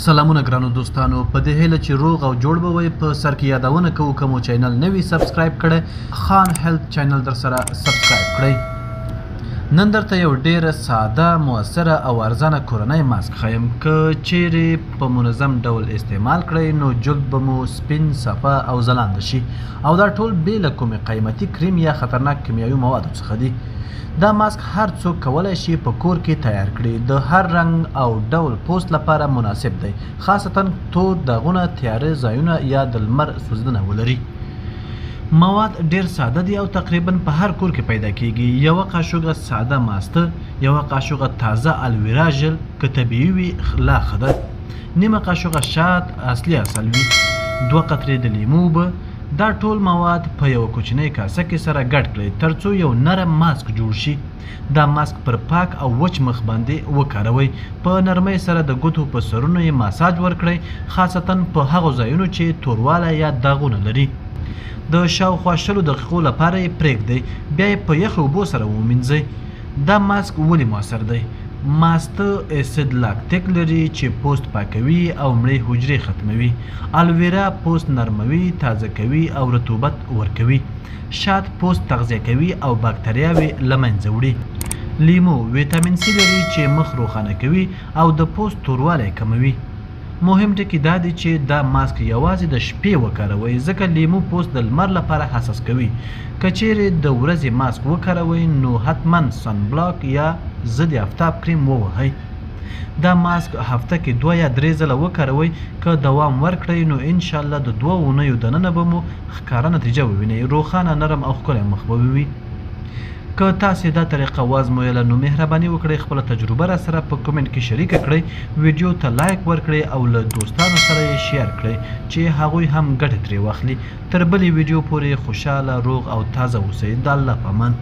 سلامونه ګرانو دوستانو په دې هیله چې روغ او جوړ به وي په سر کې یادونه کوو که مو چینل نوي سبسکرایب کړی خان هیلث چینل در سره سبسکرایب کړئ نن درته یو ډیره ساده موثره او ارزانه کورنۍ ماسک ښیم که چیرې په منظم ډول استعمال کړئ نو جلد به مو سپین صفا او ځلانده شي او دا ټول بې له کومې قیمتي کریم یا خطرناک کیمیاوي موادو څخه دي دا ماسک هر څوک کولی شي په کور کې تیار کړي د هر رنګ او ډول پوست لپاره مناسب دی خاصتا تور داغونه تیاره ځایونه یا د لمر سوځنه ولري مواد ډیر ساده دي او تقریبا په هر کور کې پیدا کیږي یوه قاشوغه ساده ماسته یوه قاشوغه تازه الویرا ژل که طبیعي وي لا ښه ده نیمه قاشوغه شات اصلي اصل وي 2 قطرې د لیمو اوبه دا ټول مواد په یو کوچنۍ کاسه کې سره ګډ کړئ ترڅو یو نرم ماسک جوړ شي دا ماسک پر پاک او وچ مخ باندې وکاروئ په نرمۍ سره د ګوتو په سرونو یې ماساج ورکړئ خاصتا په هغو ځایونو چې توروالی یا داغونه لري د شاوخوا 10 دقیقو لپاره یې پرېږدئ بیا یې په یخو اوبو سره ومینځئ دا ماسک ولې مؤثر دی ماسته اسید لاکتیک لري چې پوست پاکوي او مړې حجرې ختموي الویرا پوست نرموي تازه کوي او رطوبت ورکوي شات پوست تغذیه کوي او باکتریاوې له منځه وړي لیمو ویټامین سي لري چې مخ روښانه کوي او د پوست توروالی کموي مهم ټکي دا دی چې دا ماسک یوازې د شپې وکاروئ ځکه لیمو پوست د لمر لپاره حساس کوي که چیرې د ورځې ماسک وکاروئ نو حتما سن بلاک یا ضد آفتاب کریم ووهئ دا ماسک هفته کې 2 یا 3 ځله وکاروئ که دوام ورکړئ نو انشاءالله د 2 اونیو دننه به مو ښکاره نتیجه ووینئ روښانه نرم او ښکلی مخ به وي که تاسې دا طریقه وازمویله نو مهرباني وکړئ خپله تجربه را سره په کومنټ کې شریکه کړئ ویډیو ته لایک ورکړئ او له دوستانو سره یې شیر کړئ چې هغوی هم ګټه ترې واخلي تر بلې ویډیو پورې خوشحاله روغ او تازه اوسئ د الله په امان